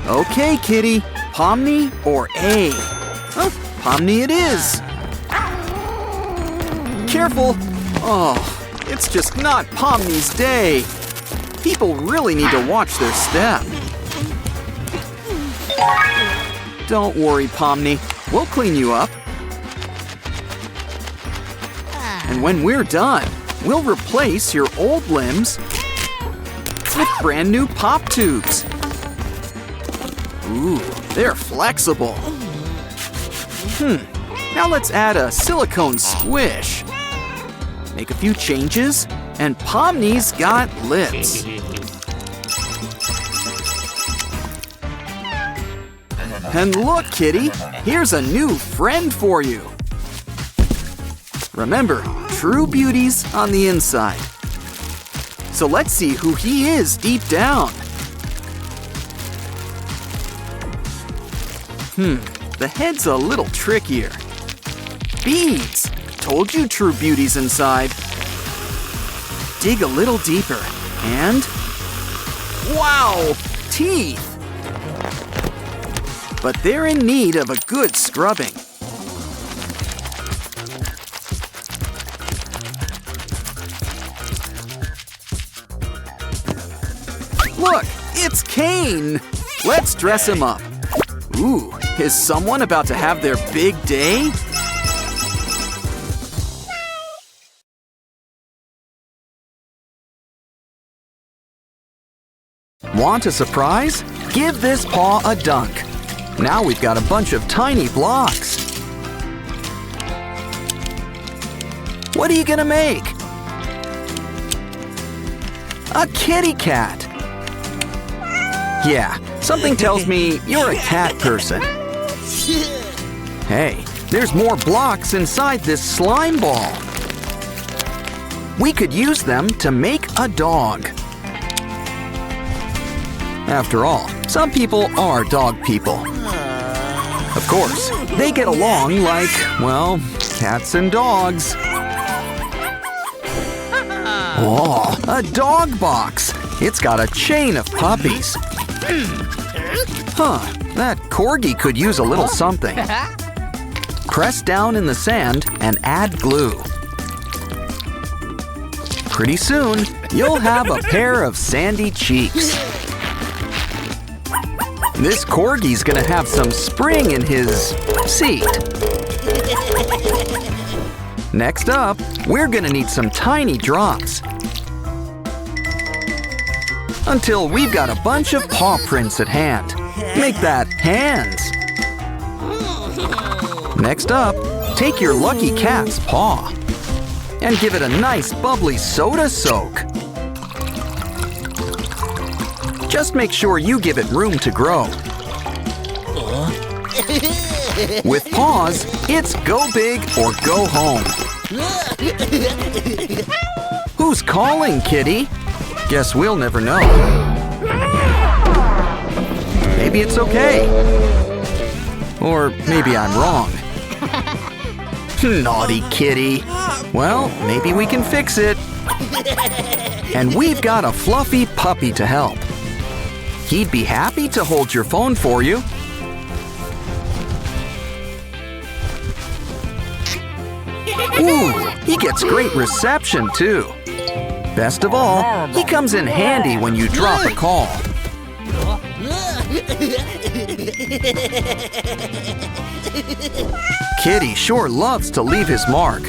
Okay, kitty. Pomni or A? Huh, Pomni it is. Careful. Oh, it's just not Pomni's day. People really need to watch their step. Don't worry, Pomni. We'll clean you up. And when we're done, we'll replace your old limbs with brand new pop tubes. Ooh, they're flexible. Now let's add a silicone squish. Make a few changes, and Pomni's got lips. And look, kitty, here's a new friend for you. Remember, true beauty's on the inside. So let's see who he is deep down. The head's a little trickier. Beads! Told you true beauty's inside. Dig a little deeper, and… wow! Teeth! But they're in need of a good scrubbing. Look, it's Kane! Let's dress him up. Ooh, is someone about to have their big day? Want a surprise? Give this paw a dunk. Now we've got a bunch of tiny blocks. What are you gonna make? A kitty cat. Yeah, something tells me you're a cat person. Hey, there's more blocks inside this slime ball. We could use them to make a dog. After all, some people are dog people. Of course, they get along like, well, cats and dogs. Oh, a dog box. It's got a chain of puppies. Huh, that corgi could use a little something. Press down in the sand and add glue. Pretty soon, you'll have a pair of sandy cheeks. This corgi's gonna have some spring in his seat. Next up, we're gonna need some tiny drops. Until we've got a bunch of paw prints at hand. Make that hands. Next up, take your lucky cat's paw and give it a nice bubbly soda soak. Just make sure you give it room to grow. With paws, it's go big or go home. Who's calling, kitty? Guess we'll never know. Maybe it's okay. Or maybe I'm wrong. Naughty kitty. Well, maybe we can fix it. And we've got a fluffy puppy to help. He'd be happy to hold your phone for you. Ooh, he gets great reception too. Best of all, he comes in handy when you drop a call. Kitty sure loves to leave his mark.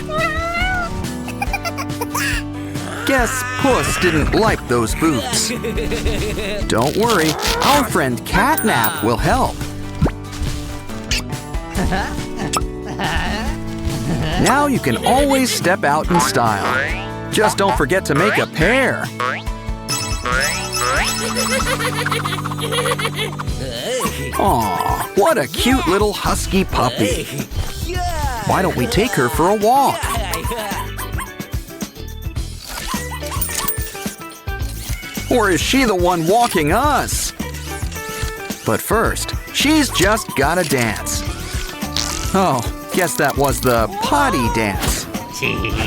Guess Puss didn't like those boots. Don't worry, our friend Catnap will help. Now you can always step out in style. Just don't forget to make a pair. Aw, what a cute little husky puppy. Why don't we take her for a walk? Or is she the one walking us? But first, she's just gotta dance. Oh, guess that was the potty dance.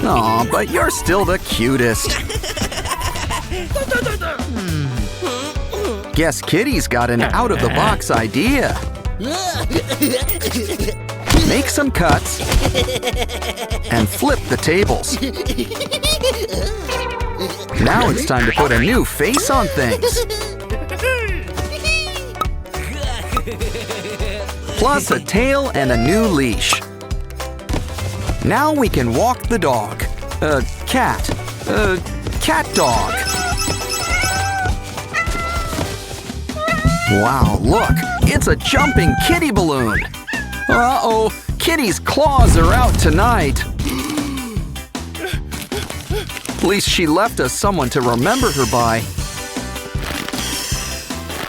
Aw, but you're still the cutest. Guess Kitty's got an out-of-the-box idea. Make some cuts and flip the tables. Now it's time to put a new face on things. Plus a tail and a new leash. Now we can walk the dog. Cat dog. Wow, look, it's a jumping kitty balloon. Uh-oh, Kitty's claws are out tonight. At least she left us someone to remember her by.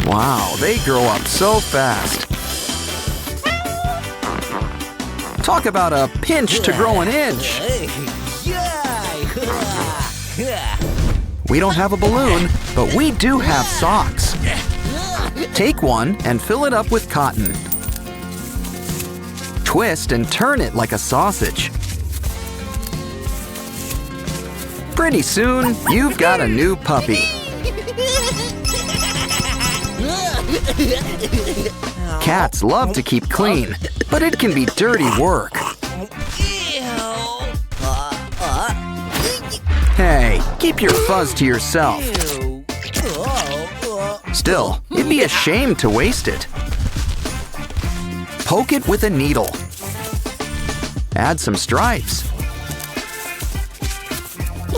Wow, they grow up so fast. Talk about a pinch to grow an inch. We don't have a balloon, but we do have socks. Take one and fill it up with cotton. Twist and turn it like a sausage. Pretty soon, you've got a new puppy. Cats love to keep clean, but it can be dirty work. Hey, keep your fuzz to yourself. Still, it'd be a shame to waste it. Poke it with a needle. Add some stripes.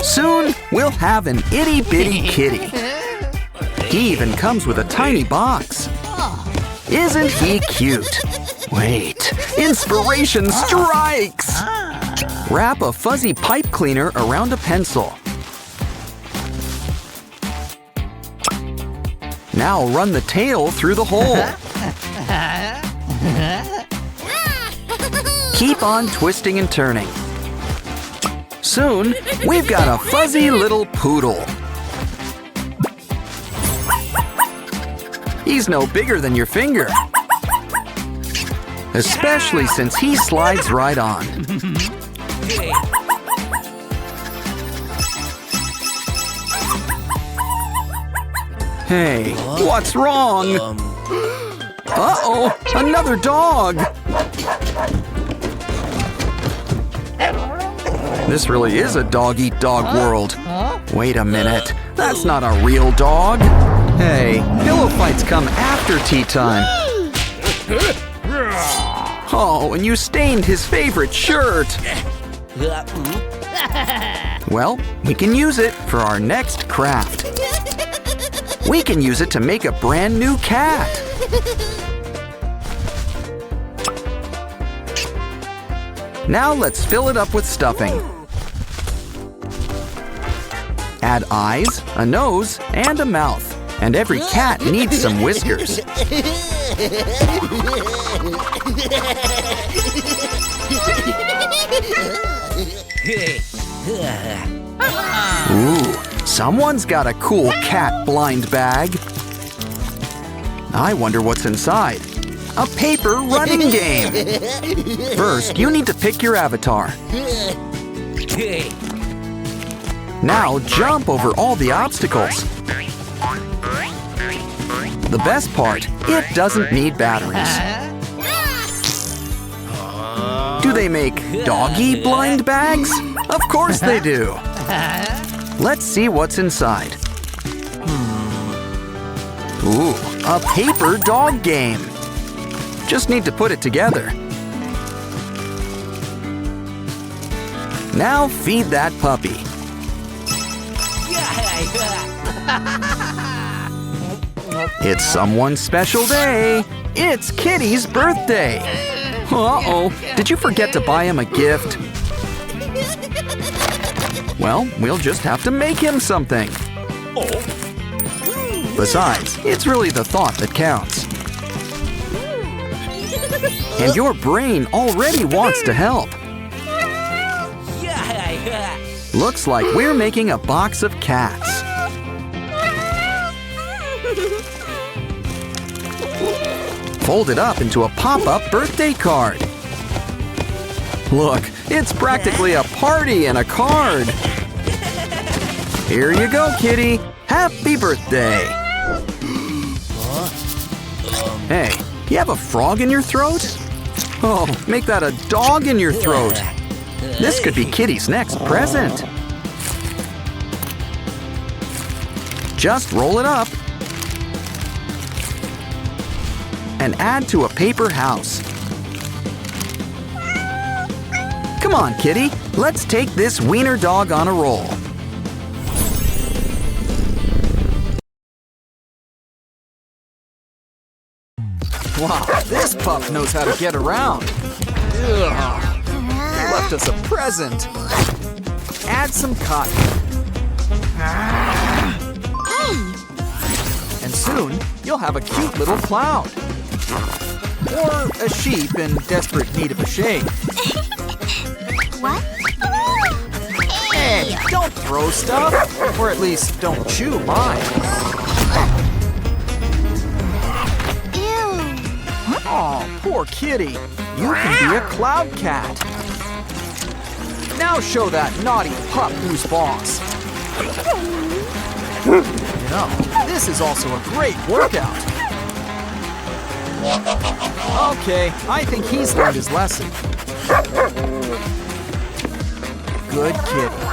Soon, we'll have an itty-bitty kitty. He even comes with a tiny box. Isn't he cute? Wait, inspiration strikes! Wrap a fuzzy pipe cleaner around a pencil. Now run the tail through the hole. Keep on twisting and turning. Soon, we've got a fuzzy little poodle. He's no bigger than your finger. Especially since he slides right on. Hey, what's wrong? Uh-oh, another dog! This really is a dog-eat-dog world. Wait a minute, that's not a real dog. Hey, pillow fights come after tea time. Oh, and you stained his favorite shirt. Well, we can use it for our next craft. We can use it to make a brand new cat. Now let's fill it up with stuffing. Add eyes, a nose, and a mouth. And every cat needs some whiskers. Ooh, someone's got a cool cat blind bag. I wonder what's inside. A paper running game. First, you need to pick your avatar. Now jump over all the obstacles. The best part, it doesn't need batteries. Do they make doggy blind bags? Of course they do. Let's see what's inside. Ooh, a paper dog game. Just need to put it together. Now feed that puppy. It's someone's special day. It's Kitty's birthday. Uh-oh, did you forget to buy him a gift? Well, we'll just have to make him something. Besides, it's really the thought that counts. And your brain already wants to help. Looks like we're making a box of cats. Fold it up into a pop-up birthday card. Look, it's practically a party in a card. Here you go, Kitty. Happy birthday. Hey, you have a frog in your throat? Oh, make that a dog in your throat. This could be Kitty's next present. Just roll it up and add to a paper house. Come on, Kitty. Let's take this wiener dog on a roll. Wow, this pup knows how to get around. Ugh. He left us a present. Add some cotton. And soon, you'll have a cute little cloud. Or a sheep in desperate need of a shave. What? Hey, don't throw stuff. Or at least, don't chew mine. Oh, poor kitty. You can be a cloud cat. Now show that naughty pup who's boss. You know, this is also a great workout. Okay, I think he's learned his lesson. Good kitty.